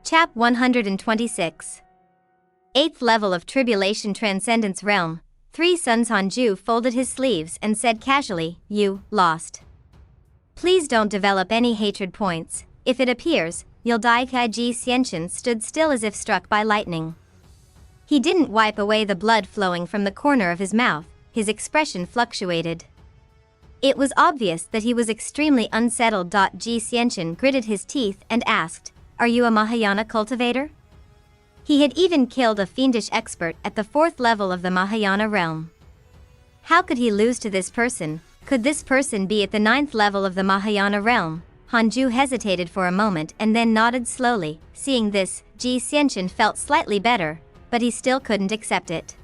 Chap 126. 8th level of Tribulation Transcendence Realm. 3 Suns. Hanju folded his sleeves and said casually, "You lost. Please don't develop any hatred points. If it appears, you'll die." Ji Xianchen stood still as if struck by lightning. He didn't wipe away the blood flowing from the corner of his mouth, his expression fluctuated. It was obvious that he was extremely unsettled. Ji Xianchen gritted his teeth and asked, "Are you a Mahayana cultivator?" He had even killed a fiendish expert at the 4th level of the Mahayana realm. How could he lose to this person? Could this person be at the 9th level of the Mahayana realm? Hanju hesitated for a moment and then nodded slowly. Seeing this, Ji Xianchen felt slightly better, but he still couldn't accept it.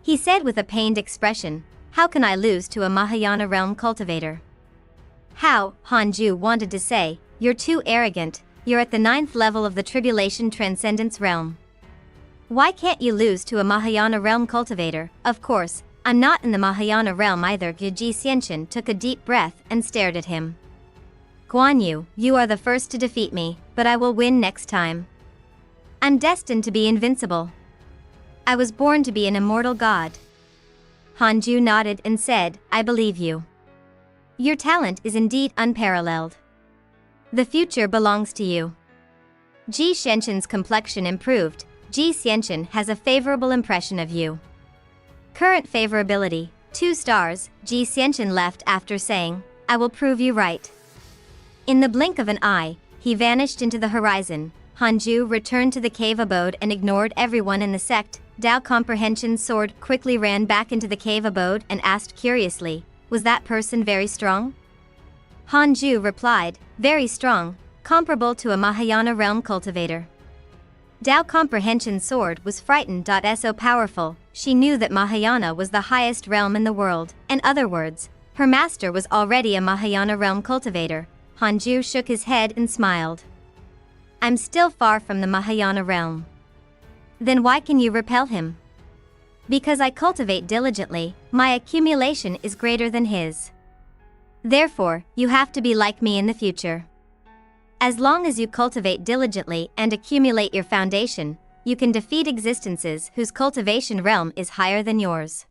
He said with a pained expression, "How can I lose to a Mahayana realm cultivator?" "How?" Hanju wanted to say, "You're too arrogant. You're at the 9th level of the Tribulation Transcendence Realm. Why can't you lose to a Mahayana realm cultivator?" "Of course, I'm not in the Mahayana realm either." Ji Xianchen took a deep breath and stared at him. "Guan Yu, you are the first to defeat me, but I will win next time. I'm destined to be invincible. I was born to be an immortal god." Hanju nodded and said, "I believe you. Your talent is indeed unparalleled. The future belongs to you." Ji Xianchen's complexion improved. Ji Xianchen has a favorable impression of you. Current favorability, 2 stars. Ji Xianchen left after saying, "I will prove you right." In the blink of an eye, he vanished into the horizon. Hanju returned to the cave abode and ignored everyone in the sect. Dao Comprehension's sword quickly ran back into the cave abode and asked curiously, "Was that person very strong?" Hanju replied, "Very strong, comparable to a Mahayana realm cultivator." Dao Comprehension's sword was frightened. So powerful, she knew that Mahayana was the highest realm in the world. In other words, her master was already a Mahayana realm cultivator. Hanju shook his head and smiled. "I'm still far from the Mahayana realm." "Then why can you repel him?" "Because I cultivate diligently, my accumulation is greater than his. Therefore, you have to be like me in the future. As long as you cultivate diligently and accumulate your foundation, you can defeat existences whose cultivation realm is higher than yours."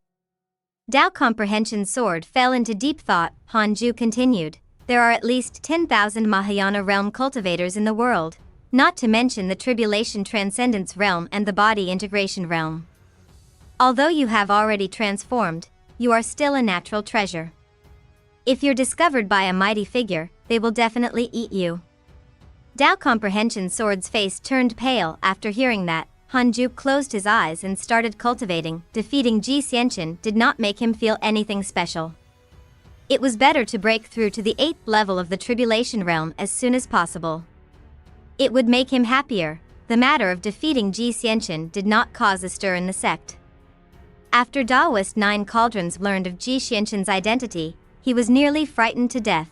Dao Comprehension's sword fell into deep thought. Hanju continued, "There are at least 10,000 Mahayana realm cultivators in the world, not to mention the Tribulation Transcendence realm and the Body Integration realm. Although you have already transformed, you are still a natural treasure. If you're discovered by a mighty figure, they will definitely eat you." Dao Comprehension's sword's face turned pale after hearing that. Hanju closed his eyes and started cultivating. Defeating Ji Xianchen did not make him feel anything special. It was better to break through to the 8th level of the Tribulation realm as soon as possible. It would make him happier. The matter of defeating Ji Xianchen did not cause a stir in the sect. After Daoist 9 Cauldrons learned of Ji Xianchen's identity, he was nearly frightened to death.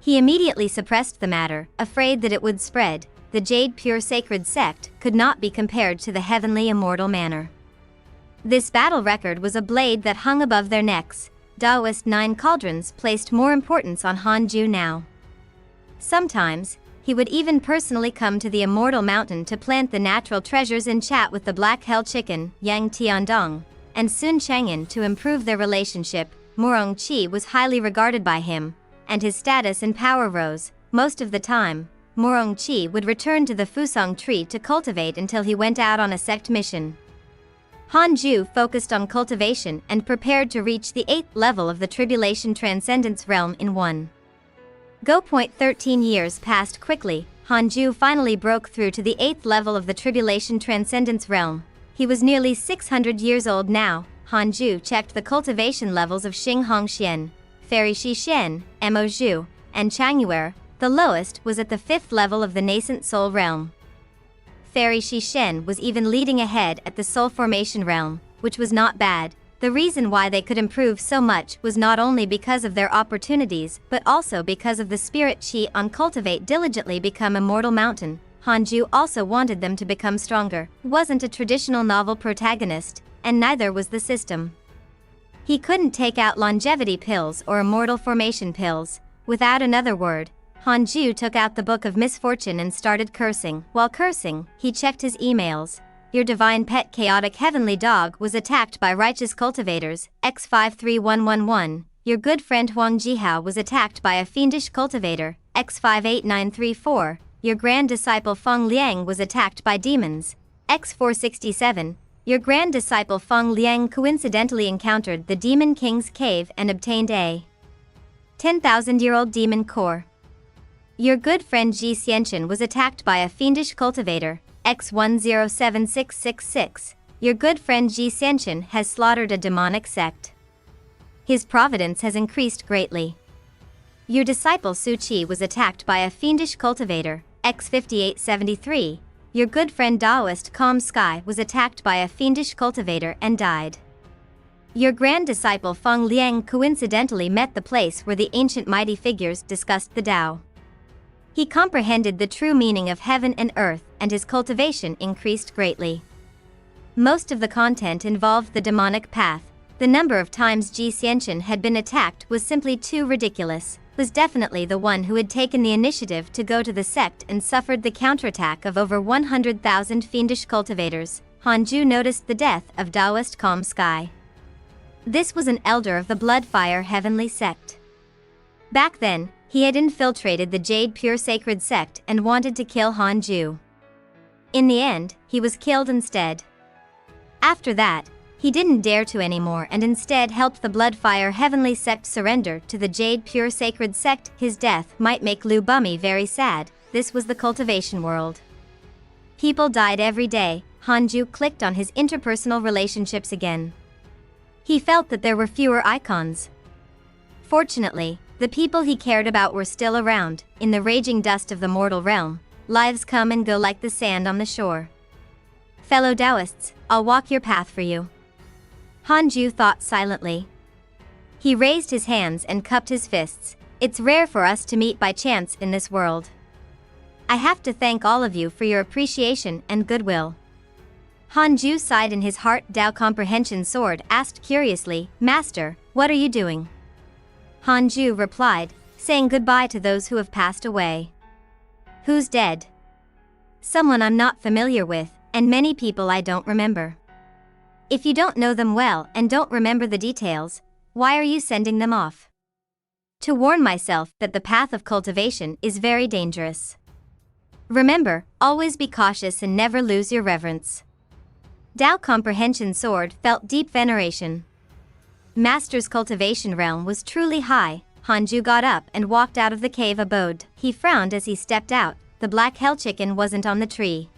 He immediately suppressed the matter, afraid that it would spread. The Jade Pure Sacred Sect could not be compared to the heavenly immortal manner. This battle record was a blade that hung above their necks. Daoist 9 Cauldrons placed more importance on Hanju now. Sometimes, he would even personally come to the Immortal Mountain to plant the natural treasures and chat with the Black Hell Chicken, Yang Tiandong, and Sun Chang'an to improve their relationship. Morong Qi was highly regarded by him, and his status and power rose. Most of the time, Morong Qi would return to the Fusong tree to cultivate until he went out on a sect mission. Hanju focused on cultivation and prepared to reach the 8th level of the Tribulation Transcendence realm in 1 go. 13 years passed quickly. Hanju finally broke through to the 8th level of the Tribulation Transcendence realm. He was nearly 600 years old now. Hanju checked the cultivation levels of Xing Hongxian, Fairy Shen, Mo Zhu, and Changyuer. The lowest was at the 5th level of the nascent soul realm. Fairy Shen was even leading ahead at the soul formation realm, which was not bad. The reason why they could improve so much was not only because of their opportunities but also because of the spirit chi on Cultivate diligently become Immortal Mountain. Hanju also wanted them to become stronger. Wasn't a traditional novel protagonist, and neither was the system. He couldn't take out longevity pills or immortal formation pills. Without another word, Hanju took out the Book of Misfortune and started cursing. While cursing, he checked his emails. Your divine pet chaotic heavenly dog was attacked by righteous cultivators, X53111. Your good friend Huang Jihao was attacked by a fiendish cultivator, X58934. Your grand disciple Feng Liang was attacked by demons, X467. Your grand disciple Feng Liang coincidentally encountered the Demon King's cave and obtained a 10,000-year-old demon core. Your good friend Ji Xianchen was attacked by a fiendish cultivator, X107666. Your good friend Ji Xianchen has slaughtered a demonic sect. His providence has increased greatly. Your disciple Su Qi was attacked by a fiendish cultivator, X5873. Your good friend Taoist Calm Sky was attacked by a fiendish cultivator and died. Your grand disciple Feng Liang coincidentally met the place where the ancient mighty figures discussed the Tao. He comprehended the true meaning of heaven and earth, and his cultivation increased greatly. Most of the content involved the demonic path. The number of times Ji Xianchen had been attacked was simply too ridiculous. Was definitely the one who had taken the initiative to go to the sect and suffered the counterattack of over 100,000 fiendish cultivators. Hanju noticed the death of Taoist Calm Sky. This was an elder of the Bloodfire Heavenly Sect. Back then, he had infiltrated the Jade Pure Sacred Sect and wanted to kill Hanju. In the end, he was killed instead. After that, he didn't dare to anymore and instead helped the Bloodfire Heavenly Sect surrender to the Jade Pure Sacred Sect. His death might make Lu Bummy very sad. This was the cultivation world. People died every day. Hanju clicked on his interpersonal relationships again. He felt that there were fewer icons. Fortunately, the people he cared about were still around. In the raging dust of the mortal realm, lives come and go like the sand on the shore. Fellow Taoists, I'll walk your path for you. Hanju thought silently. He raised his hands and cupped his fists. It's rare for us to meet by chance in this world. I have to thank all of you for your appreciation and goodwill. Hanju sighed in his heart. Tao Comprehension Sword asked curiously, Master, what are you doing? Hanju replied, saying goodbye to those who have passed away. Who's dead? Someone I'm not familiar with, and many people I don't remember. If you don't know them well and don't remember the details, why are you sending them off? To warn myself that the path of cultivation is very dangerous. Remember, always be cautious and never lose your reverence. Tao Comprehension Sword felt deep veneration. Master's cultivation realm was truly high. Hanju got up and walked out of the cave abode. He frowned as he stepped out. The black hell chicken wasn't on the tree.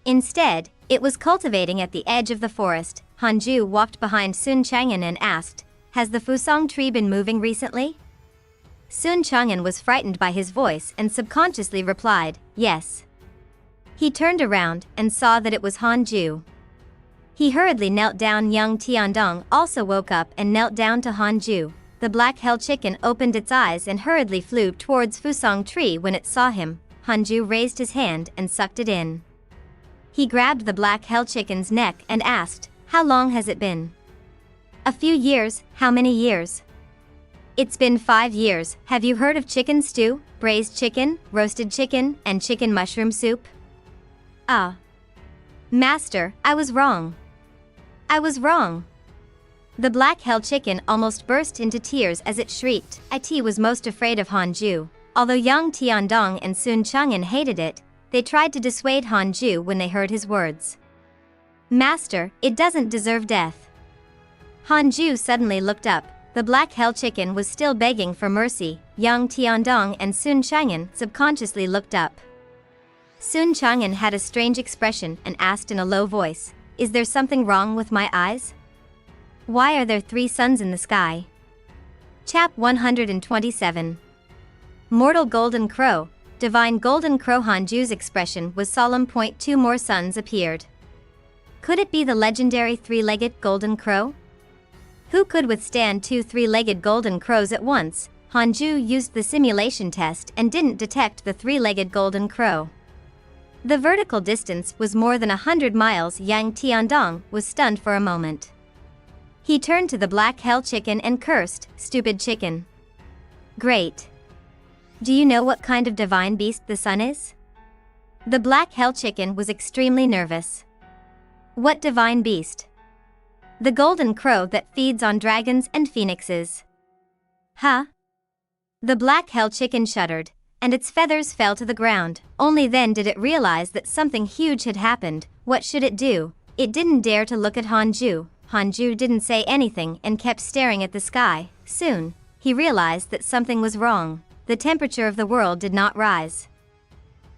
Instead, it was cultivating at the edge of the forest. Hanju walked behind Sun Chang'an and asked, Has the Fusang tree been moving recently? Sun Chang'an was frightened by his voice and subconsciously replied, Yes. He turned around and saw that it was Hanju. He hurriedly knelt down. Young Tiandong also woke up and knelt down to Hanju. The black hell chicken opened its eyes and hurriedly flew towards Fusang tree. When it saw him, Hanju raised his hand and sucked it in. He grabbed the black hell chicken's neck and asked, How long has it been? A few years. How many years? It's been 5 years. Have you heard of chicken stew, braised chicken, roasted chicken, and chicken mushroom soup? Ah. Master, I was wrong. I was wrong. The black hell chicken almost burst into tears as it shrieked. It was most afraid of Hanju. Although Yang Tiandong and Sun Chang'an hated it, they tried to dissuade Hanju when they heard his words. Master, it doesn't deserve death. Hanju suddenly looked up. The black hell chicken was still begging for mercy. Yang Tiandong and Sun Chang'an subconsciously looked up. Sun Chang'an had a strange expression and asked in a low voice, Is there something wrong with my eyes? Why are there 3 suns in the sky? Chap 127. Mortal Golden Crow, Divine Golden Crow. Hanju's expression was solemn. 2 more suns appeared. Could it be the legendary 3-legged Golden Crow? Who could withstand 2 3-legged Golden Crows at once? Hanju used the simulation test and didn't detect the 3-legged Golden Crow. The vertical distance was more than 100 miles. Yang Tiandong was stunned for a moment. He turned to the black hell chicken and cursed, Stupid chicken. Great. Do you know what kind of divine beast the sun is? The black hell chicken was extremely nervous. What divine beast? The golden crow that feeds on dragons and phoenixes. Huh? The black hell chicken shuddered, and its feathers fell to the ground. Only then did it realize that something huge had happened. What should it do? It didn't dare to look at Hanju. Hanju didn't say anything and kept staring at the sky. Soon, he realized that something was wrong. The temperature of the world did not rise.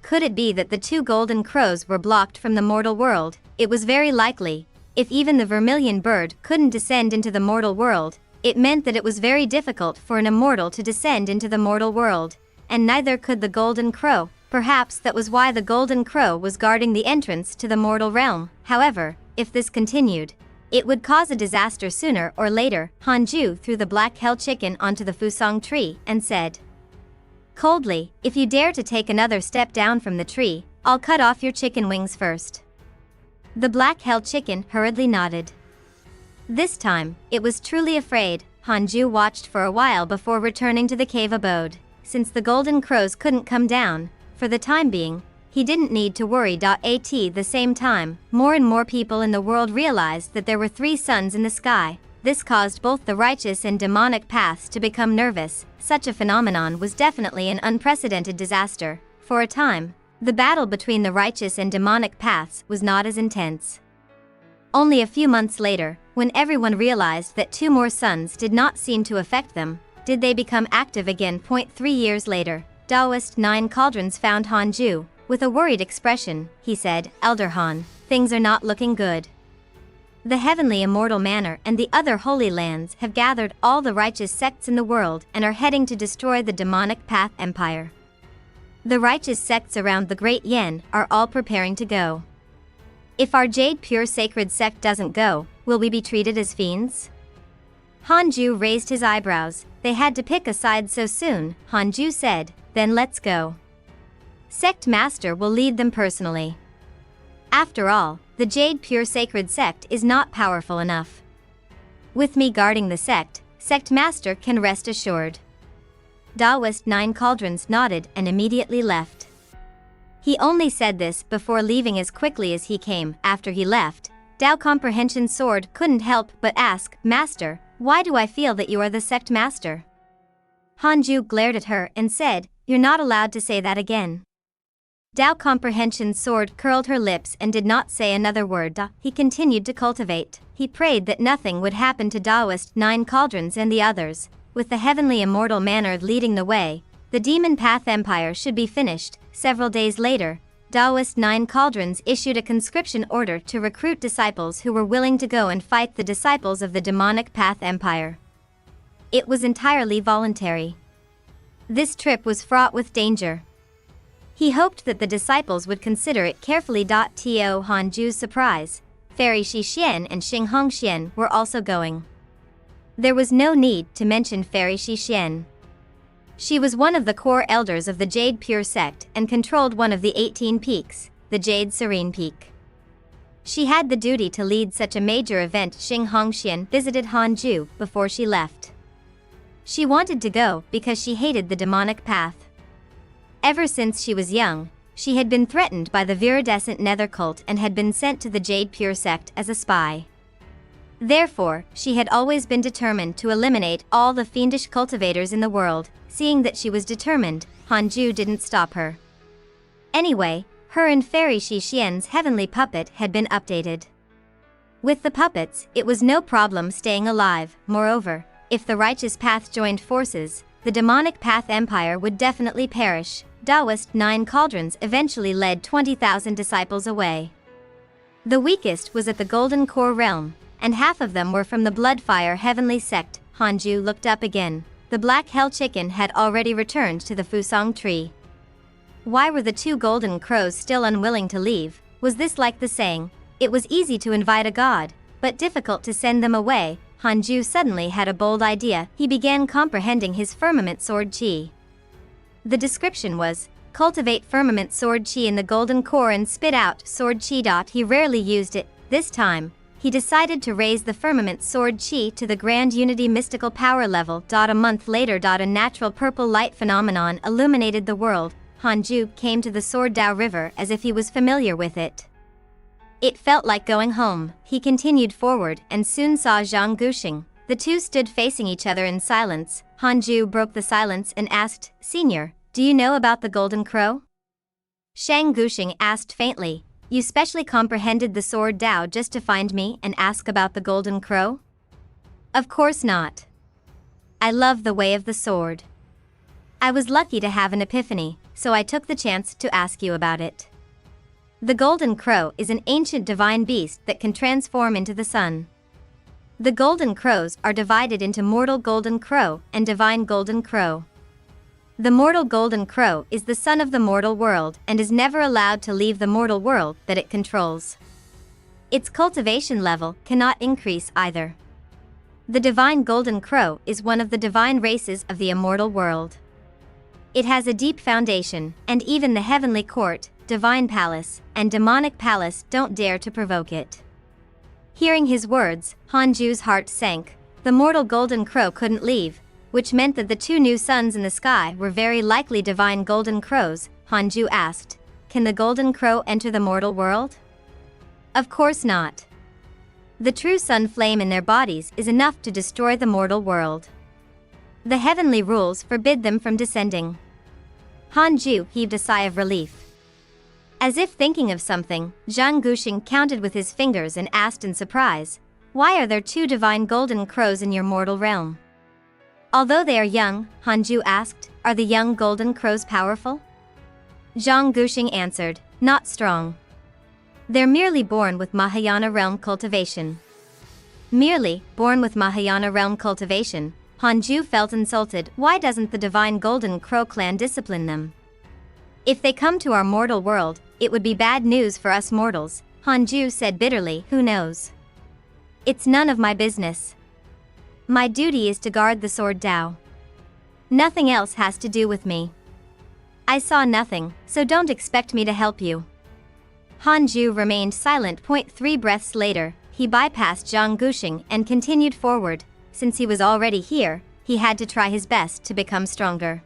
Could it be that the two golden crows were blocked from the mortal world? It was very likely. If even the vermilion bird couldn't descend into the mortal world, it meant that it was very difficult for an immortal to descend into the mortal world. And neither could the golden crow. Perhaps that was why the golden crow was guarding the entrance to the mortal realm. However, if this continued, it would cause a disaster sooner or later. Hanju threw the black hell chicken onto the fusang tree and said coldly, "If you dare to take another step down from the tree, I'll cut off your chicken wings first." The black hell chicken hurriedly nodded. This time, it was truly afraid. Hanju watched for a while before returning to the cave abode. Since the golden crows couldn't come down, for the time being, he didn't need to worry. At the same time, more and more people in the world realized that there were 3 suns in the sky. This caused both the righteous and demonic paths to become nervous. Such a phenomenon was definitely an unprecedented disaster. For a time, the battle between the righteous and demonic paths was not as intense. Only a few months later, when everyone realized that 2 more suns did not seem to affect them, did they become active again. 3 years later, Taoist 9 Cauldrons found Hanju. With a worried expression, he said, "Elder Han, things are not looking good. The heavenly immortal manor and the other holy lands have gathered all the righteous sects in the world and are heading to destroy the demonic path empire. The righteous sects around the Great Yen are all preparing to go. If our Jade Pure Sacred sect doesn't go, will we be treated as fiends?" Hanju raised his eyebrows. They had to pick a side so soon. Hanju said, "Then let's go. Sect Master will lead them personally. After all, the Jade Pure Sacred sect is not powerful enough. With me guarding the sect, Sect Master can rest assured." Taoist 9 Cauldrons nodded and immediately left. He only said this before leaving as quickly as he came. After he left, Dao Comprehension Sword couldn't help but ask, "Master, why do I feel that you are the Sect Master?" Hanju glared at her and said, "You're not allowed to say that again." Dao Comprehension Sword curled her lips and did not say another word. He continued to cultivate. He prayed that nothing would happen to Taoist 9 Cauldrons and the others. With the heavenly immortal manor leading the way, the demon path empire should be finished. Several days later, Taoist 9 Cauldrons issued a conscription order to recruit disciples who were willing to go and fight the disciples of the demonic path empire. It was entirely voluntary. This trip was fraught with danger. He hoped that the disciples would consider it carefully. To Hanju's surprise, Fairy Xixian and Xing Hongxian were also going. There was no need to mention Fairy Xixian. She was one of the core elders of the Jade Pure sect and controlled one of the 18 peaks, the Jade Serene Peak. She had the duty to lead such a major event. Xing Hongxian visited Hanju before she left. She wanted to go because she hated the demonic path. Ever since she was young, she had been threatened by the viridescent nether cult and had been sent to the Jade Pure sect as a spy. Therefore, she had always been determined to eliminate all the fiendish cultivators in the world. Seeing that she was determined, Hanju didn't stop her. Anyway, her and Fairy Xixian's heavenly puppet had been updated. With the puppets, it was no problem staying alive. Moreover, if the righteous path joined forces, the demonic path empire would definitely perish. Taoist 9 Cauldrons eventually led 20,000 disciples away. The weakest was at the Golden Core realm, and half of them were from the Bloodfire Heavenly sect. Hanju looked up again. The black hell chicken had already returned to the fusang tree. Why were the 2 golden crows still unwilling to leave? Was this like the saying, "It was easy to invite a god, but difficult to send them away"? Hanju suddenly had a bold idea. He began comprehending his firmament sword chi. The description was, "Cultivate firmament sword chi in the golden core and spit out sword chi." He rarely used it. This time, he decided to raise the firmament sword chi to the grand unity mystical power level. A month later, a natural purple light phenomenon illuminated the world. Hanju came to the Sword Dao River as if he was familiar with it. It felt like going home. He continued forward and soon saw Zhang Guxing. The two stood facing each other in silence. Hanju broke the silence and asked, "Senior, do you know about the Golden Crow?" Zhang Guxing asked faintly, "You specially comprehended the Sword Dao just to find me and ask about the Golden Crow?" "Of course not. I love the way of the sword. I was lucky to have an epiphany, so I took the chance to ask you about it. The Golden Crow is an ancient divine beast that can transform into the sun. The Golden Crows are divided into Mortal Golden Crow and Divine Golden Crow. The Mortal Golden Crow is the son of the mortal world and is never allowed to leave the mortal world that it controls. Its cultivation level cannot increase either. The Divine Golden Crow is one of the divine races of the immortal world. It has a deep foundation, and even the Heavenly Court, Divine Palace, and Demonic Palace don't dare to provoke it." Hearing his words, Hanju's heart sank. The Mortal Golden Crow couldn't leave, which meant that the two new suns in the sky were very likely Divine Golden Crows. Hanju asked, "Can the Golden Crow enter the mortal world?" "Of course not. The true sun flame in their bodies is enough to destroy the mortal world. The heavenly rules forbid them from descending." Hanju heaved a sigh of relief. As if thinking of something, Zhang Guxing counted with his fingers and asked in surprise, "Why are there two divine golden crows in your mortal realm?" "Although they are young," Hanju asked, "are the young golden crows powerful?" Zhang Guxing answered, "Not strong. They're merely born with Mahayana realm cultivation." Merely born with Mahayana realm cultivation? Hanju felt insulted. Why doesn't the divine golden crow clan discipline them? "If they come to our mortal world, it would be bad news for us mortals," Hanju said bitterly. "Who knows? It's none of my business. My duty is to guard the Sword Dao. Nothing else has to do with me. I saw nothing, so don't expect me to help you." Hanju remained silent. 3 breaths later, he bypassed Zhang Guxing and continued forward. Since he was already here, he had to try his best to become stronger.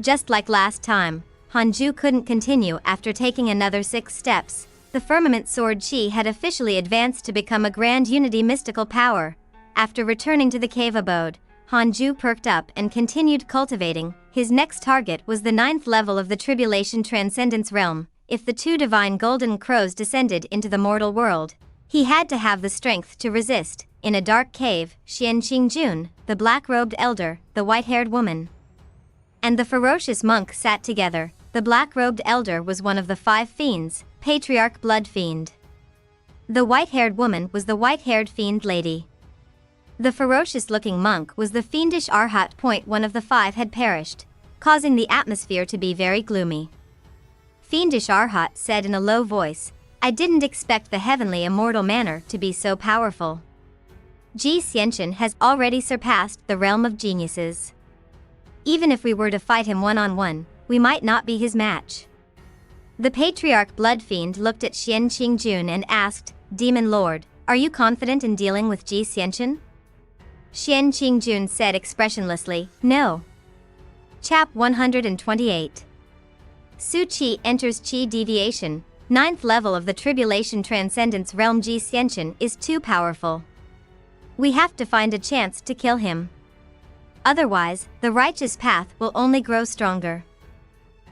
Just like last time, Hanju couldn't continue after taking another 6 steps. The firmament sword chi had officially advanced to become a grand unity mystical power. After returning to the cave abode, Hanju perked up and continued cultivating. His next target was the 9th level of the Tribulation Transcendence Realm. If the two divine golden crows descended into the mortal world, he had to have the strength to resist. In a dark cave, Xian Qingjun, the black-robed elder, the white-haired woman, and the ferocious monk sat together. The black-robed elder was one of the 5 fiends, Patriarch Blood Fiend. The white-haired woman was the white-haired fiend lady. The ferocious-looking monk was the fiendish Arhat. One of the 5 had perished, causing the atmosphere to be very gloomy. Fiendish Arhat said in a low voice, "I didn't expect the heavenly immortal manner to be so powerful. Ji Xianchen has already surpassed the realm of geniuses. Even if we were to fight him one-on-one, we might not be his match." The Patriarch Blood Fiend looked at Xian Qingjun and asked, "Demon Lord, are you confident in dealing with Ji Xianchen?" Xian Qingjun said expressionlessly, "No." Chap 128. Su Qi enters Qi Deviation. 9th level of the Tribulation Transcendence Realm. Ji Xianchen is too powerful. We have to find a chance to kill him. Otherwise, the righteous path will only grow stronger.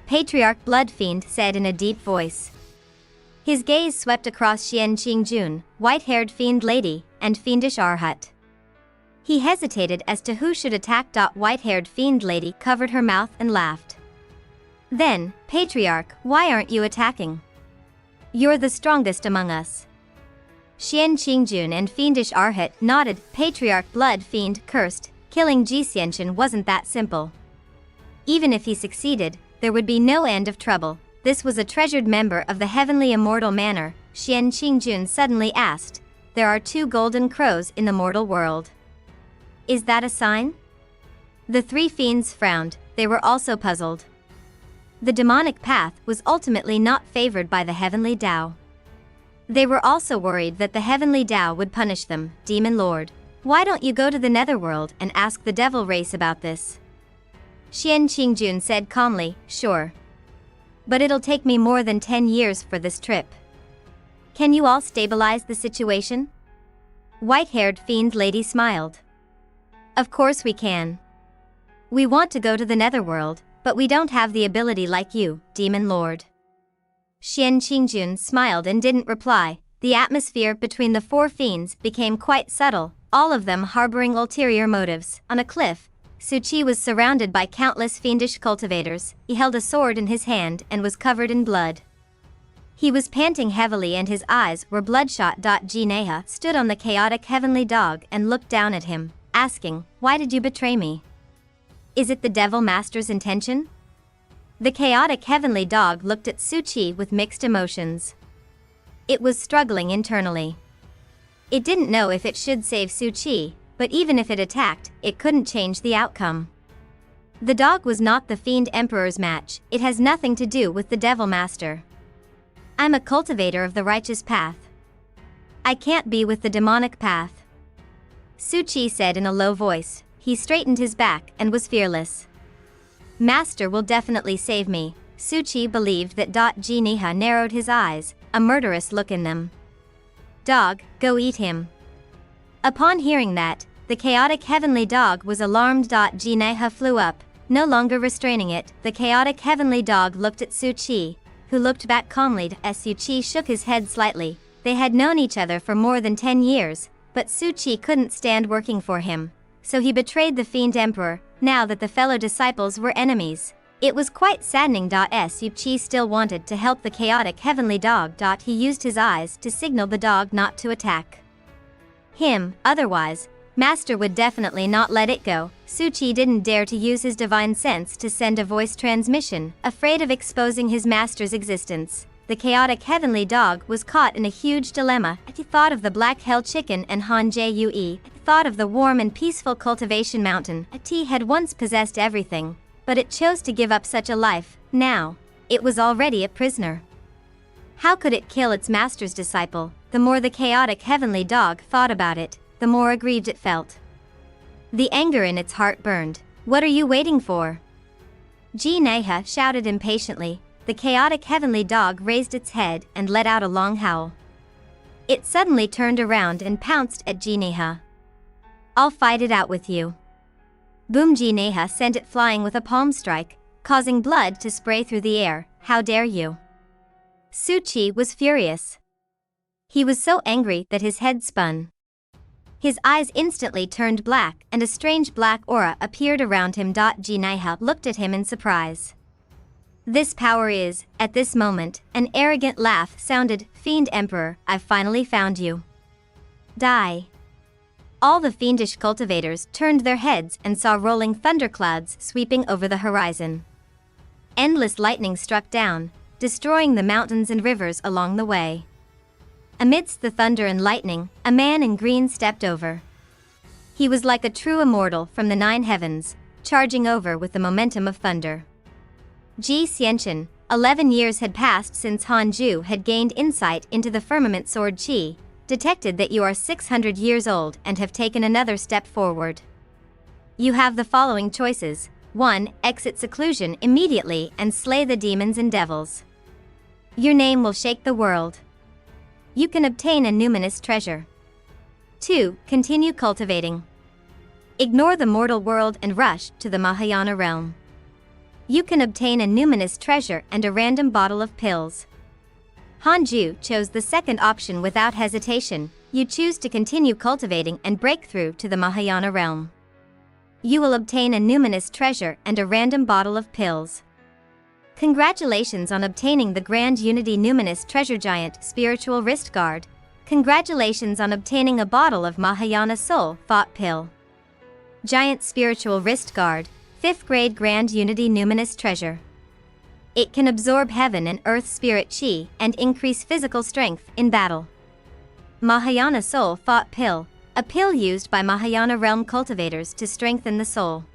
Patriarch Blood Fiend said in a deep voice. His gaze swept across Xian Qingjun, white-haired fiend lady, and fiendish Arhat. He hesitated as to who should attack. White-haired fiend lady covered her mouth and laughed. Then, Patriarch, why aren't you attacking? You're the strongest among us. Xian Qingjun and fiendish Arhat nodded. Patriarch Blood Fiend cursed. Killing Ji Xianchen wasn't that simple. Even if he succeeded, there would be no end of trouble. This was a treasured member of the heavenly immortal manor. Xian Qingjun suddenly asked, "There are 2 golden crows in the mortal world. Is that a sign?" The 3 fiends frowned. They were also puzzled. The demonic path was ultimately not favored by the heavenly Tao. They were also worried that the heavenly Tao would punish them. Demon Lord, why don't you go to the netherworld and ask the devil race about this? Xian Qingjun said calmly, sure. But it'll take me more than 10 years for this trip. Can you all stabilize the situation? White-haired fiend lady smiled. Of course we can. We want to go to the netherworld, but we don't have the ability like you, Demon Lord. Xian Qingjun smiled and didn't reply. The atmosphere between the four fiends became quite subtle, all of them harboring ulterior motives. On a cliff, Suchi was surrounded by countless fiendish cultivators. He held a sword in his hand and was covered in blood. He was panting heavily and his eyes were bloodshot. Jineha stood on the chaotic heavenly dog and looked down at him, asking, why did you betray me? Is it the Devil Master's intention? The chaotic heavenly dog looked at Suchi with mixed emotions. It was struggling internally. It didn't know if it should save Suchi, but even if it attacked, it couldn't change the outcome. The dog was not the Fiend Emperor's match. It has nothing to do with the Devil Master. I'm a cultivator of the righteous path. I can't be with the demonic path. Suchi said in a low voice. He straightened his back and was fearless. Master will definitely save me. Suchi believed that. Jineha narrowed his eyes, a murderous look in them. Dog, go eat him. Upon hearing that, the chaotic heavenly dog was alarmed. Jineha flew up, no longer restraining it. The chaotic heavenly dog looked at Suchi, who looked back calmly. As Suchi shook his head slightly. They had known each other for more than 10 years, but Suchi couldn't stand working for him, so he betrayed the Fiend Emperor, now that the fellow disciples were enemies. It was quite saddening. Suchi still wanted to help the chaotic heavenly dog. He used his eyes to signal the dog not to attack him, otherwise, Master would definitely not let it go. Suchi didn't dare to use his divine sense to send a voice transmission, afraid of exposing his master's existence. The chaotic heavenly dog was caught in a huge dilemma. He thought of the black hell chicken and Han Jue, thought of the warm and peaceful cultivation mountain. He had once possessed everything, but it chose to give up such a life. Now, it was already a prisoner. How could it kill its master's disciple? The more the chaotic heavenly dog thought about it, the more aggrieved it felt. The anger in its heart burned. What are you waiting for? Jineha shouted impatiently. The chaotic heavenly dog raised its head and let out a long howl. It suddenly turned around and pounced at Jineha. I'll fight it out with you. Boom! Jineha sent it flying with a palm strike, causing blood to spray through the air. How dare you? Suchi was furious. He was so angry that his head spun. His eyes instantly turned black and a strange black aura appeared around him. Jineha looked at him in surprise. This power is, at this moment, an arrogant laugh sounded. Fiend Emperor, I've finally found you. Die. All the fiendish cultivators turned their heads and saw rolling thunderclouds sweeping over the horizon. Endless lightning struck down, destroying the mountains and rivers along the way. Amidst the thunder and lightning, a man in green stepped over. He was like a true immortal from the 9 heavens, charging over with the momentum of thunder. Ji Xianchen, 11 years had passed since Hanju had gained insight into the firmament sword Qi, detected that you are 600 years old and have taken another step forward. You have the following choices. 1. Exit seclusion immediately and slay the demons and devils. Your name will shake the world. You can obtain a numinous treasure. 2. Continue cultivating. Ignore the mortal world and rush to the Mahayana realm. You can obtain a numinous treasure and a random bottle of pills. Hanju chose the second option without hesitation. You choose to continue cultivating and break through to the Mahayana realm. You will obtain a numinous treasure and a random bottle of pills. Congratulations on obtaining the Grand Unity Numinous Treasure Giant Spiritual Wrist Guard. Congratulations on obtaining a bottle of Mahayana Soul Thought Pill. Giant Spiritual Wrist Guard, 5th grade Grand Unity Numinous Treasure. It can absorb heaven and earth spirit chi and increase physical strength in battle. Mahayana Soul Thought Pill, a pill used by Mahayana Realm cultivators to strengthen the soul.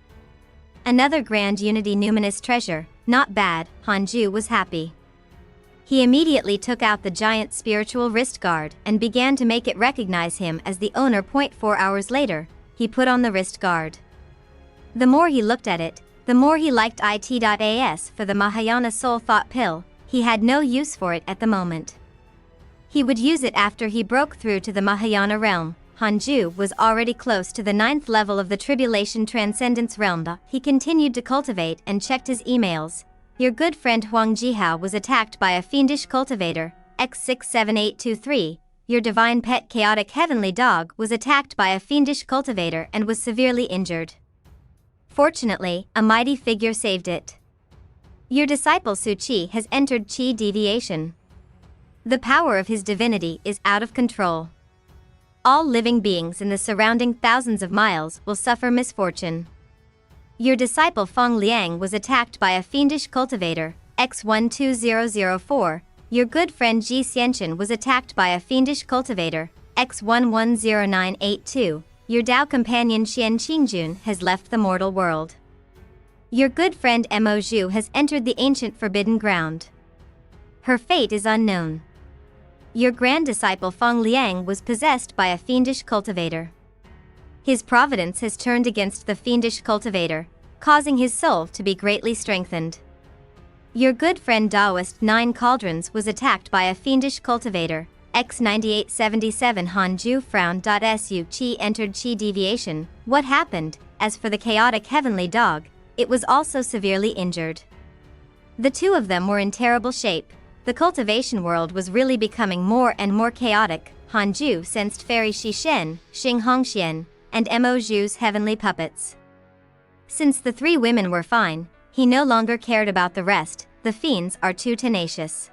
Another Grand Unity Numinous Treasure. Not bad. Hanju was happy. He immediately took out the giant spiritual wrist guard and began to make it recognize him as the owner. 4 hours later, he put on the wrist guard. The more he looked at it, the more he liked it. For the Mahayana soul thought pill, he had no use for it at the moment. He would use it after he broke through to the Mahayana realm. Hanju was already close to the 9th level of the Tribulation Transcendence realm. He continued to cultivate and checked his emails. Your good friend Huang Jihao was attacked by a fiendish cultivator, X67823. Your divine pet chaotic heavenly dog was attacked by a fiendish cultivator and was severely injured. Fortunately, a mighty figure saved it. Your disciple Su Qi has entered Qi deviation. The power of his divinity is out of control. All living beings in the surrounding thousands of miles will suffer misfortune. Your disciple Feng Liang was attacked by a fiendish cultivator, X12004. Your good friend Ji Xianchen was attacked by a fiendish cultivator, X110982. Your Tao companion Xian Qingjun has left the mortal world. Your good friend Mo Zhu has entered the ancient forbidden ground. Her fate is unknown. Your grand disciple Feng Liang was possessed by a fiendish cultivator. His providence has turned against the fiendish cultivator, causing his soul to be greatly strengthened. Your good friend Taoist 9 Cauldrons was attacked by a fiendish cultivator, X9877 Hanju Frown.Su Qi entered Qi deviation. What happened? As for the chaotic heavenly dog, it was also severely injured. The two of them were in terrible shape. The cultivation world was really becoming more and more chaotic. Hanju sensed fairy Shishen, Xing Hongxian, and Mo Zhu's heavenly puppets. Since the three women were fine, he no longer cared about the rest. The fiends are too tenacious.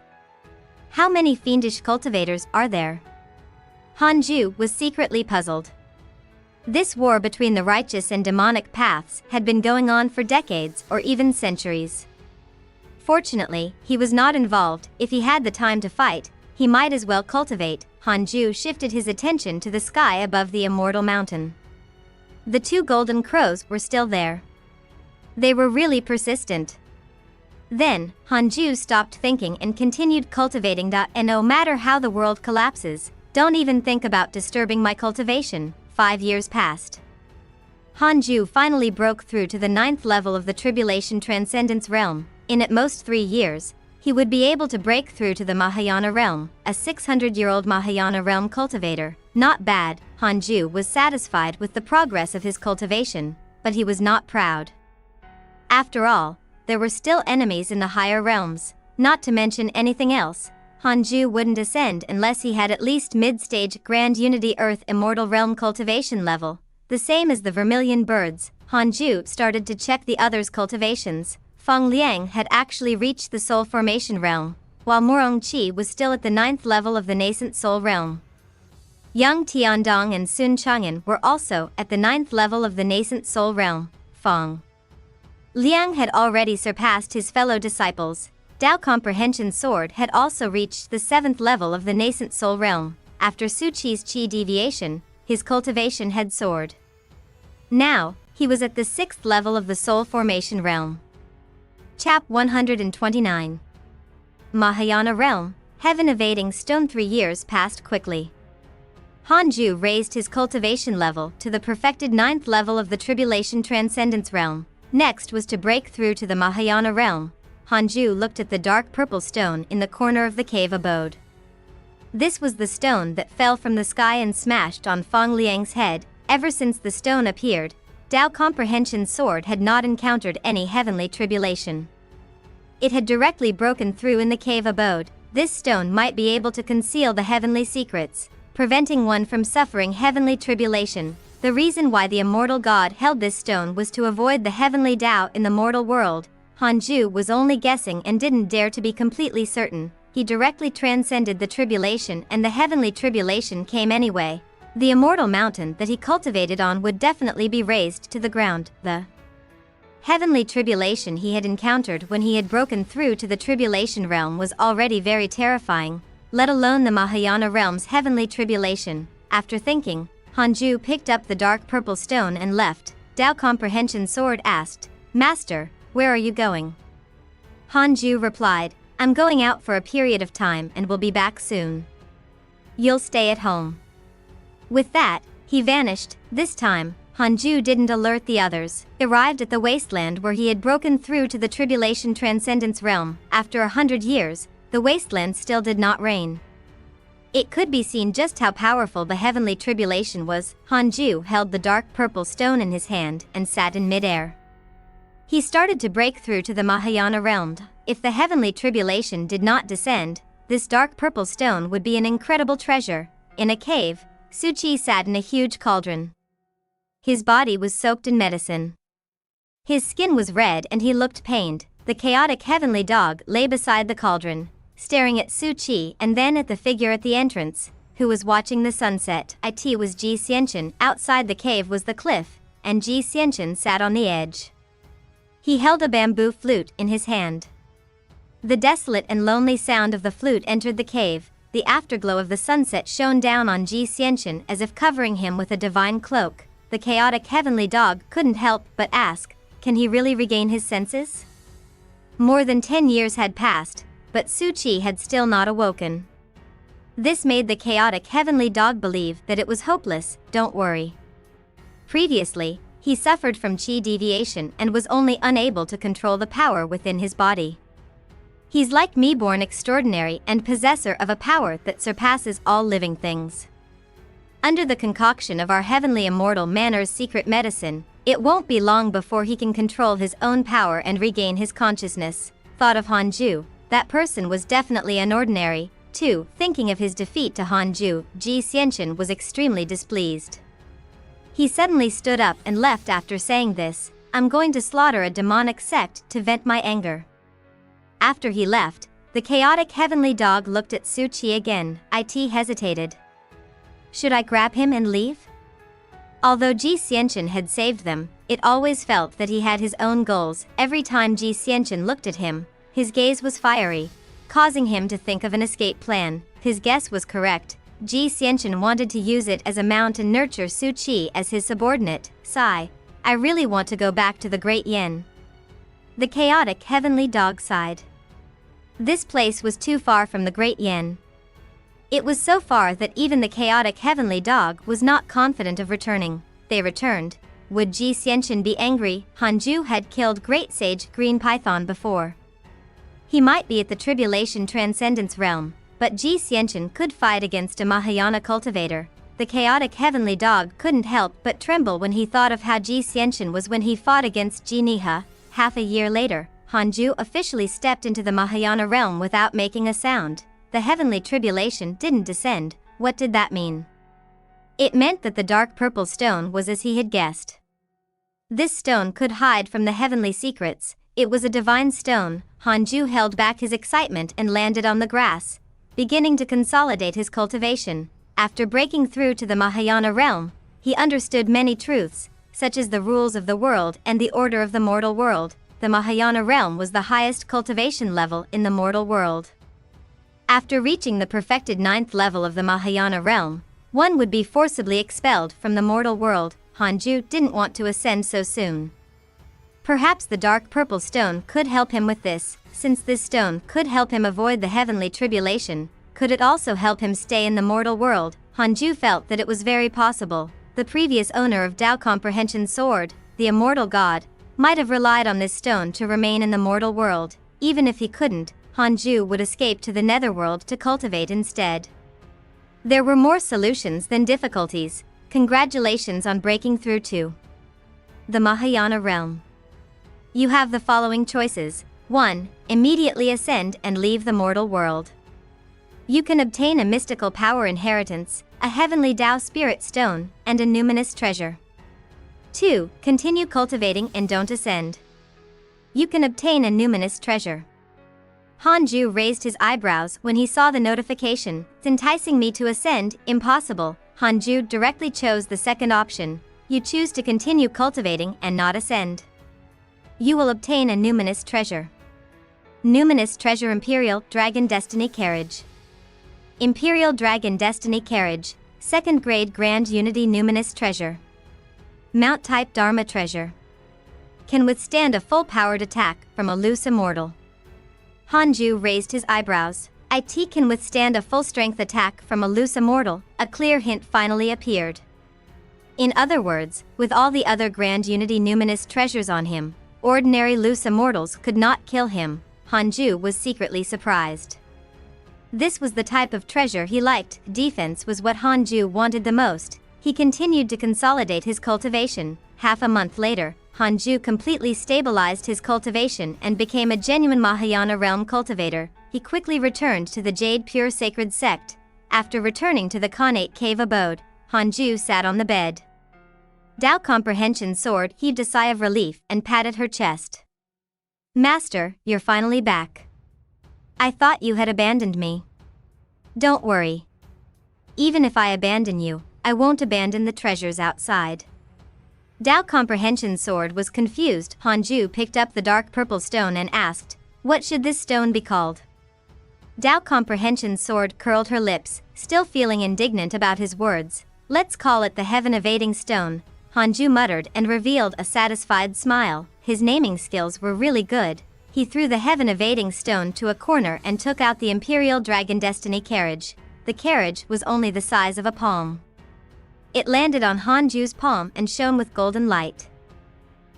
How many fiendish cultivators are there? Hanju was secretly puzzled. This war between the righteous and demonic paths had been going on for decades or even centuries. Fortunately, he was not involved. If he had the time to fight, he might as well cultivate. Hanju shifted his attention to the sky above the immortal mountain. The two golden crows were still there. They were really persistent. Then, Hanju stopped thinking and continued cultivating. And no matter how the world collapses, don't even think about disturbing my cultivation. 5 years passed. Hanju finally broke through to the 9th level of the Tribulation Transcendence realm. In at most 3 years, he would be able to break through to the Mahayana realm, a 600-year-old Mahayana realm cultivator. Not bad. Hanju was satisfied with the progress of his cultivation, but he was not proud. After all, there were still enemies in the higher realms. Not to mention anything else, Hanju wouldn't ascend unless he had at least mid-stage Grand Unity Earth Immortal Realm cultivation level. The same as the vermilion birds, Hanju started to check the others' cultivations. Feng Liang had actually reached the Soul Formation realm, while Morong Qi was still at the 9th level of the nascent Soul realm. Yang Tiandong and Sun Chang'an were also at the 9th level of the nascent Soul realm. Feng Liang had already surpassed his fellow disciples. Tao Comprehension Sword had also reached the 7th level of the nascent Soul realm. After Su Qi's Qi deviation, his cultivation had soared. Now, he was at the 6th level of the Soul Formation realm. Chap 129. Mahayana Realm, Heaven Evading Stone. 3 years passed quickly. Hanju raised his cultivation level to the perfected 9th level of the Tribulation Transcendence realm. Next was to break through to the Mahayana Realm. Hanju looked at the dark purple stone in the corner of the cave abode. This was the stone that fell from the sky and smashed on Feng Liang's head. Ever since the stone appeared, Tao Comprehension Sword had not encountered any heavenly tribulation. It had directly broken through in the cave abode. This stone might be able to conceal the heavenly secrets, preventing one from suffering heavenly tribulation. The reason why the immortal god held this stone was to avoid the heavenly Tao in the mortal world. Hanju was only guessing and didn't dare to be completely certain. He directly transcended the tribulation and the heavenly tribulation came anyway. The immortal mountain that he cultivated on would definitely be razed to the ground. The heavenly tribulation he had encountered when he had broken through to the tribulation realm was already very terrifying, let alone the Mahayana realm's heavenly tribulation. After thinking, Hanju picked up the dark purple stone and left. Tao Comprehension Sword asked, "Master, where are you going?" Hanju replied, I'm going out for a period of time and will be back soon. You'll stay at home." With that, he vanished. This time, Hanju didn't alert the others. Arrived at the wasteland where he had broken through to the tribulation transcendence realm. After 100 years, the wasteland still did not reign. It could be seen just how powerful the heavenly tribulation was. Hanju held the dark purple stone in his hand and sat in midair. He started to break through to the Mahayana realm. If the heavenly tribulation did not descend, this dark purple stone would be an incredible treasure. In a cave, Suchi sat in a huge cauldron. His body was soaked in medicine. His skin was red and he looked pained. The chaotic heavenly dog lay beside the cauldron, staring at Suchi and then at the figure at the entrance, who was watching the sunset. It was Ji Xianchen. Outside the cave was the cliff, and Ji Xianchen sat on the edge. He held a bamboo flute in his hand. The desolate and lonely sound of the flute entered the cave. The afterglow of the sunset shone down on Ji Xianchen as if covering him with a divine cloak. The chaotic heavenly dog couldn't help but ask, can he really regain his senses? More than 10 years had passed, but Suchi had still not awoken. This made the chaotic heavenly dog believe that it was hopeless. Don't worry. Previously, he suffered from chi deviation and was only unable to control the power within his body. He's like me, born extraordinary and possessor of a power that surpasses all living things. Under the concoction of our heavenly immortal manner's secret medicine, it won't be long before he can control his own power and regain his consciousness. Thought of Hanju, that person was definitely unordinary. Too, thinking of his defeat to Hanju, Ji Xianchen was extremely displeased. He suddenly stood up and left after saying this, I'm going to slaughter a demonic sect to vent my anger. After he left, the chaotic heavenly dog looked at Suchi again. It hesitated. Should I grab him and leave? Although Ji Xianchen had saved them, it always felt that he had his own goals. Every time Ji Xianchen looked at him, his gaze was fiery, causing him to think of an escape plan. His guess was correct. Ji Xianchen wanted to use it as a mount and nurture Suchi as his subordinate. Sigh, I really want to go back to the Great Yen. The chaotic heavenly dog sighed. This place was too far from the Great Yen. It was so far that even the chaotic heavenly dog was not confident of returning. They returned. Would Ji Xianchen be angry? Hanju had killed Great Sage Green Python before. He might be at the Tribulation Transcendence realm, but Ji Xianchen could fight against a Mahayana cultivator. The chaotic heavenly dog couldn't help but tremble when he thought of how Ji Xianchen was when he fought against Ji Niha. Half a year later, Hanju officially stepped into the Mahayana realm without making a sound. The heavenly tribulation didn't descend. What did that mean? It meant that the dark purple stone was as he had guessed. This stone could hide from the heavenly secrets. It was a divine stone. Hanju held back his excitement and landed on the grass, beginning to consolidate his cultivation. After breaking through to the Mahayana realm, he understood many truths, such as the rules of the world and the order of the mortal world. The Mahayana realm was the highest cultivation level in the mortal world. After reaching the perfected 9th level of the Mahayana realm, one would be forcibly expelled from the mortal world. Hanju didn't want to ascend so soon. Perhaps the dark purple stone could help him with this. Since this stone could help him avoid the heavenly tribulation, could it also help him stay in the mortal world? Hanju felt that it was very possible. The previous owner of Tao Comprehension's sword, the immortal god, might have relied on this stone to remain in the mortal world. Even if he couldn't, Hanju would escape to the netherworld to cultivate instead. There were more solutions than difficulties. Congratulations on breaking through to the Mahayana realm. You have the following choices. 1. Immediately ascend and leave the mortal world. You can obtain a mystical power inheritance, a heavenly Tao spirit stone, and a numinous treasure. 2. Continue cultivating and don't ascend. You can obtain a numinous treasure. Hanju raised his eyebrows when he saw the notification. It's enticing me to ascend. Impossible. Hanju directly chose the second option. You choose to continue cultivating and not ascend. You will obtain a numinous treasure. Numinous treasure. Imperial Dragon Destiny Carriage. Imperial Dragon Destiny Carriage, 2nd grade Grand Unity Numinous Treasure. Mount Type Dharma Treasure. Can withstand a full-powered attack from a loose immortal. Hanju raised his eyebrows. It can withstand a full-strength attack from a loose immortal, a clear hint finally appeared. In other words, with all the other Grand Unity Numinous treasures on him, ordinary loose immortals could not kill him. Hanju was secretly surprised. This was the type of treasure he liked. Defense was what Hanju wanted the most. He continued to consolidate his cultivation. Half a month later, Hanju completely stabilized his cultivation and became a genuine Mahayana realm cultivator. He quickly returned to the Jade Pure Sacred Sect. After returning to the connate cave abode, Hanju sat on the bed. Dao Comprehension Sword heaved a sigh of relief and patted her chest. Master, you're finally back. I thought you had abandoned me. Don't worry. Even if I abandon you, I won't abandon the treasures outside. Dao Comprehension Sword was confused. Hanju picked up the dark purple stone and asked, what should this stone be called? Dao Comprehension Sword curled her lips, still feeling indignant about his words. Let's call it the Heaven Evading Stone. Hanju muttered and revealed a satisfied smile. His naming skills were really good. He threw the Heaven Evading Stone to a corner and took out the Imperial Dragon Destiny carriage. The carriage was only the size of a palm. It landed on Hanju's palm and shone with golden light.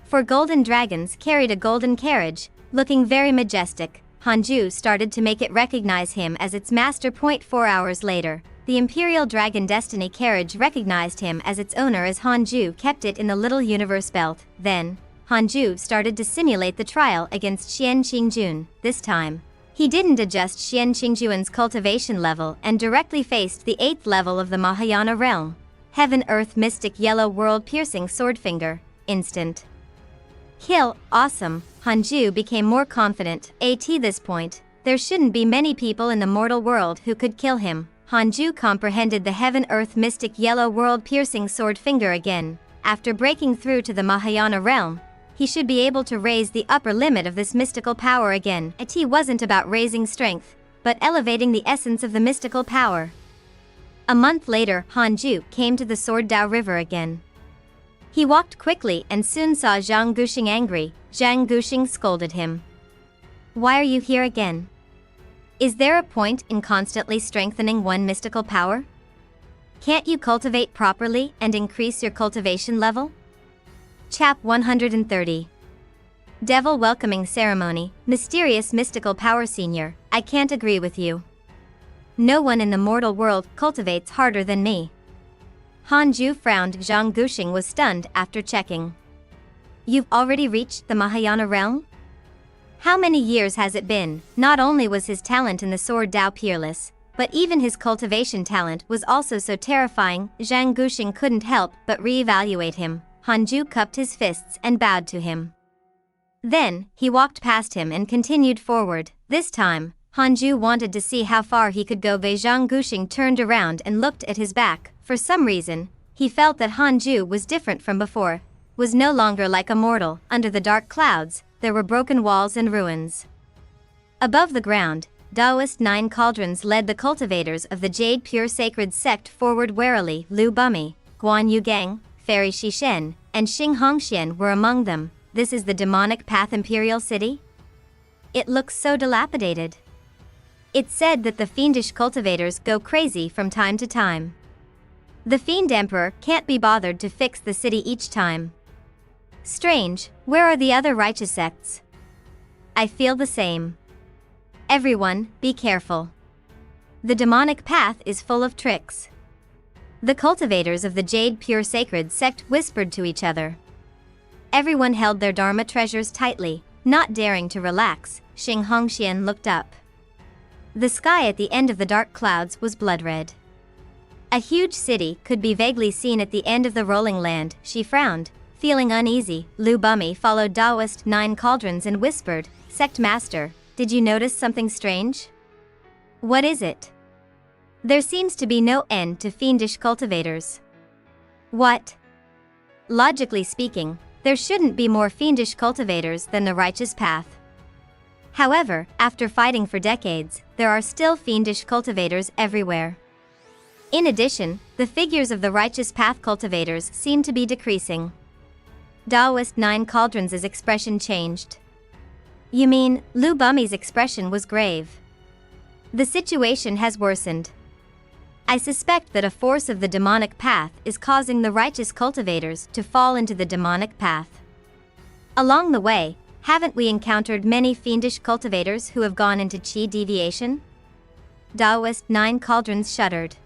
For golden dragons carried a golden carriage, looking very majestic. Hanju started to make it recognize him as its master. 4 hours later, the Imperial Dragon Destiny carriage recognized him as its owner as Hanju kept it in the little universe belt. Then, Hanju started to simulate the trial against Xian Qingjun. This time, he didn't adjust Xian Qingjun's cultivation level and directly faced the 8th level of the Mahayana realm. Heaven Earth Mystic Yellow World Piercing Swordfinger. Instant kill. Awesome. Hanju became more confident. At this point, there shouldn't be many people in the mortal world who could kill him. Hanju comprehended the Heaven Earth Mystic Yellow World Piercing Swordfinger again. After breaking through to the Mahayana realm, he should be able to raise the upper limit of this mystical power again. It wasn't about raising strength, but elevating the essence of the mystical power. A month later, Hanju came to the Sword Dao River again. He walked quickly and soon saw Zhang Guxing angry. Zhang Guxing scolded him. Why are you here again? Is there a point in constantly strengthening one mystical power? Can't you cultivate properly and increase your cultivation level? Chap 130. Devil Welcoming Ceremony. Mysterious Mystical Power Senior. I can't agree with you. No one in the mortal world cultivates harder than me. Hanju frowned. Zhang Guxing was stunned after checking. You've already reached the Mahayana realm? How many years has it been? Not only was his talent in the Sword Dao peerless, but even his cultivation talent was also so terrifying. Zhang Guxing couldn't help but reevaluate him. Hanju cupped his fists and bowed to him. Then, he walked past him and continued forward. This time, Hanju wanted to see how far he could go. Zhang Guxing turned around and looked at his back. For some reason, he felt that Hanju was different from before, was no longer like a mortal. Under the dark clouds, there were broken walls and ruins. Above the ground, Taoist 9 cauldrons led the cultivators of the Jade Pure Sacred Sect forward warily. Lu Bumi, Guan Yugang, Fairy Shishen, and Xing Hongxian were among them. This is the demonic path Imperial City? It looks so dilapidated. It's said that the fiendish cultivators go crazy from time to time. The Fiend Emperor can't be bothered to fix the city each time. Strange, where are the other righteous sects? I feel the same. Everyone, be careful. The demonic path is full of tricks. The cultivators of the Jade Pure Sacred Sect whispered to each other. Everyone held their Dharma treasures tightly, not daring to relax. Xing Hongxian looked up. The sky at the end of the dark clouds was blood red. A huge city could be vaguely seen at the end of the rolling land. She frowned, feeling uneasy. Lu Bumi followed Taoist 9 cauldrons and whispered, Sect Master, did you notice something strange? What is it? There seems to be no end to fiendish cultivators. What? Logically speaking, there shouldn't be more fiendish cultivators than the righteous path. However, after fighting for decades, there are still fiendish cultivators everywhere. In addition, the figures of the righteous path cultivators seem to be decreasing. Taoist 9 cauldrons' expression changed. You mean, Lu Bummy's expression was grave. The situation has worsened. I suspect that a force of the demonic path is causing the righteous cultivators to fall into the demonic path. Along the way, haven't we encountered many fiendish cultivators who have gone into chi deviation? Taoist 9 Cauldrons shuddered.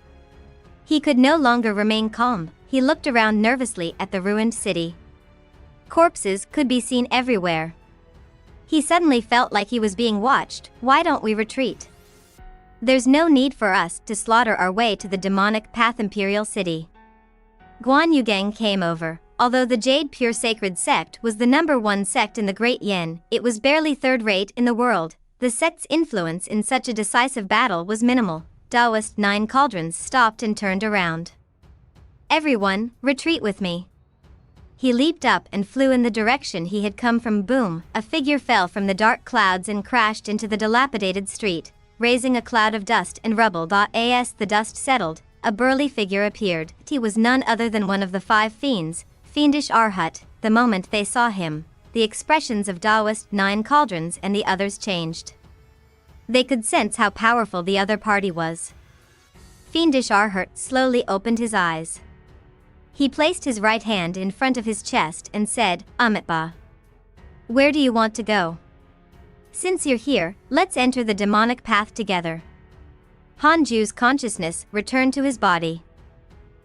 He could no longer remain calm. He looked around nervously at the ruined city. Corpses could be seen everywhere. He suddenly felt like he was being watched. Why don't we retreat? There's no need for us to slaughter our way to the demonic path Imperial City. Guan Yugang came over. Although the Jade Pure Sacred Sect was the #1 sect in the Great Yin, it was barely third-rate in the world. The sect's influence in such a decisive battle was minimal. Taoist 9 Cauldrons stopped and turned around. Everyone, retreat with me. He leaped up and flew in the direction he had come from. Boom, a figure fell from the dark clouds and crashed into the dilapidated street, raising a cloud of dust and rubble. As the dust settled, a burly figure appeared. He was none other than one of the 5 fiends, fiendish Arhat. The moment they saw him, the expressions of Taoist 9 Cauldrons and the others changed. They could sense how powerful the other party was. Fiendish Arhat slowly opened his eyes. He placed his right hand in front of his chest and said, Amitba. Where do you want to go? Since you're here, let's enter the demonic path together. Hanju's consciousness returned to his body.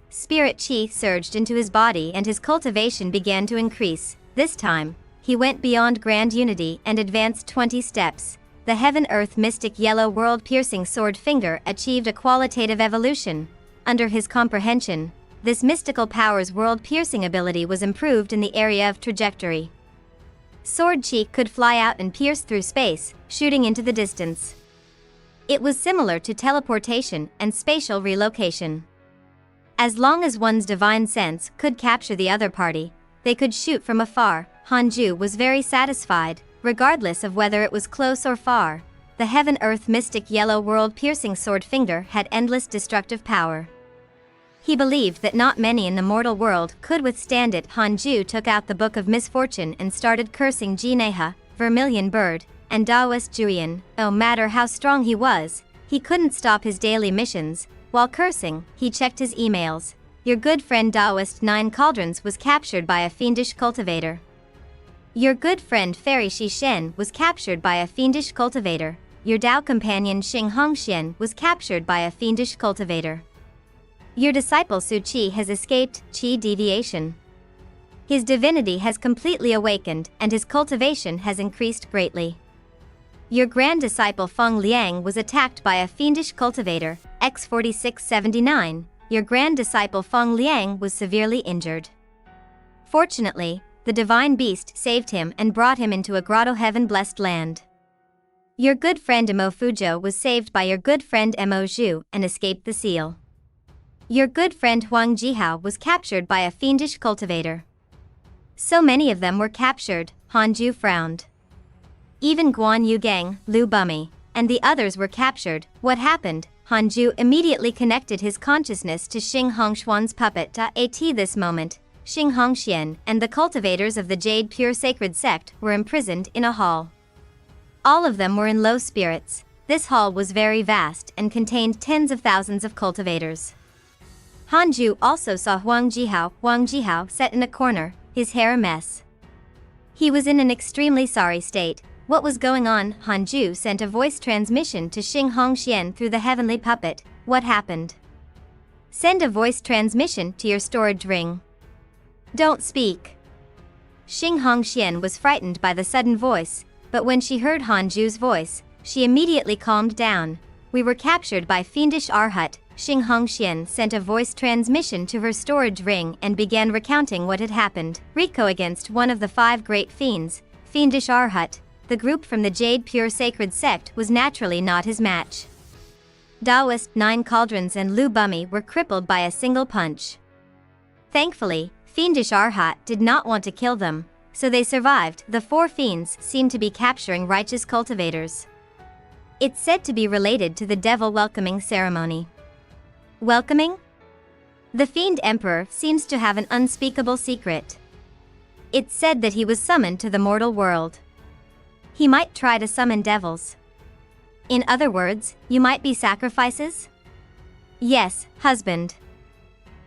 Spirit chi surged into his body and his cultivation began to increase. This time, he went beyond grand unity and advanced 20 steps. The heaven-earth mystic yellow world-piercing sword finger achieved a qualitative evolution. Under his comprehension, this mystical power's world-piercing ability was improved in the area of trajectory. Sword chi could fly out and pierce through space, shooting into the distance. It was similar to teleportation and spatial relocation. As long as one's divine sense could capture the other party, they could shoot from afar. Hanju was very satisfied, regardless of whether it was close or far. The heaven-earth mystic yellow world-piercing sword finger had endless destructive power. He believed that not many in the mortal world could withstand it. Hanju took out the Book of Misfortune and started cursing Jineha, Vermilion Bird, and Taoist Julian. No matter how strong he was, he couldn't stop his daily missions. While cursing, he checked his emails. Your good friend Taoist 9 Cauldrons was captured by a fiendish cultivator. Your good friend Fairy Shen was captured by a fiendish cultivator. Your Tao companion Xing Hongxian was captured by a fiendish cultivator. Your disciple Su Qi has escaped Qi deviation. His divinity has completely awakened and his cultivation has increased greatly. Your grand disciple Feng Liang was attacked by a fiendish cultivator, X4679. Your grand disciple Feng Liang was severely injured. Fortunately, the divine beast saved him and brought him into a grotto heaven-blessed land. Your good friend Mo Fujo was saved by your good friend Mo Zhu and escaped the seal. Your good friend Huang Jihao was captured by a fiendish cultivator. So many of them were captured, Hanju frowned. Even Guan Yugang, Lu Bummy, and the others were captured. What happened? Hanju immediately connected his consciousness to Xing Hongshuan's puppet. At this moment, Xing Hongxian and the cultivators of the Jade Pure Sacred Sect were imprisoned in a hall. All of them were in low spirits. This hall was very vast and contained tens of thousands of cultivators. Hanju also saw Huang Jihao sat in a corner, his hair a mess. He was in an extremely sorry state. What was going on? Hanju sent a voice transmission to Xing Hongxian through the heavenly puppet. What happened? Send a voice transmission to your storage ring. Don't speak. Xing Hongxian was frightened by the sudden voice, but when she heard Hanju's voice, she immediately calmed down. We were captured by fiendish Arhat. Xing Hongxian sent a voice transmission to her storage ring and began recounting what had happened. Rico against one of the 5 great fiends, fiendish Arhat. The group from the Jade Pure Sacred Sect was naturally not his match. Taoist 9 Cauldrons and Lu Bummy were crippled by a single punch. Thankfully, fiendish Arhat did not want to kill them, so they survived. The 4 fiends seemed to be capturing righteous cultivators. It's said to be related to the devil welcoming ceremony. Welcoming? The Fiend Emperor seems to have an unspeakable secret. It's said that he was summoned to the mortal world. He might try to summon devils. In other words, you might be sacrifices? Yes, husband.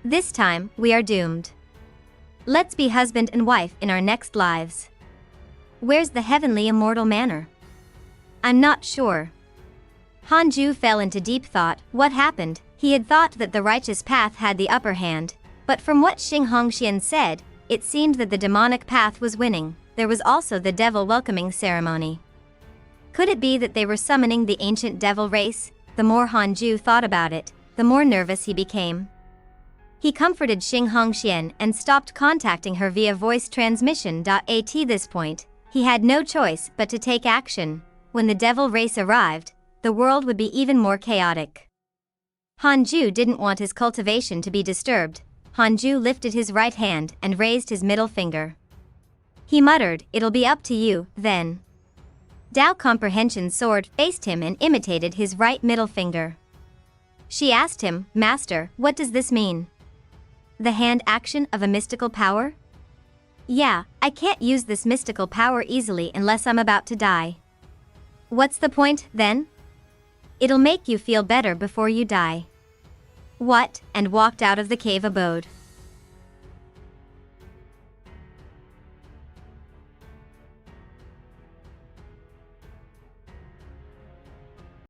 This time, we are doomed. Let's be husband and wife in our next lives. Where's the heavenly immortal manor? I'm not sure. Hanju fell into deep thought. What happened? He had thought that the righteous path had the upper hand, but from what Xing Hongxian said, it seemed that the demonic path was winning. There was also the devil welcoming ceremony. Could it be that they were summoning the ancient devil race? The more Hanju thought about it, the more nervous he became. He comforted Xing Hongxian and stopped contacting her via voice transmission. At this point, he had no choice but to take action. When the devil race arrived, the world would be even more chaotic. Hanju didn't want his cultivation to be disturbed. Hanju lifted his right hand and raised his middle finger. He muttered, "It'll be up to you, then." Dao Comprehension's sword faced him and imitated his right middle finger. She asked him, "Master, what does this mean? The hand action of a mystical power?" "Yeah, I can't use this mystical power easily unless I'm about to die." "What's the point, then?" "It'll make you feel better before you die." What? And walked out of the cave abode.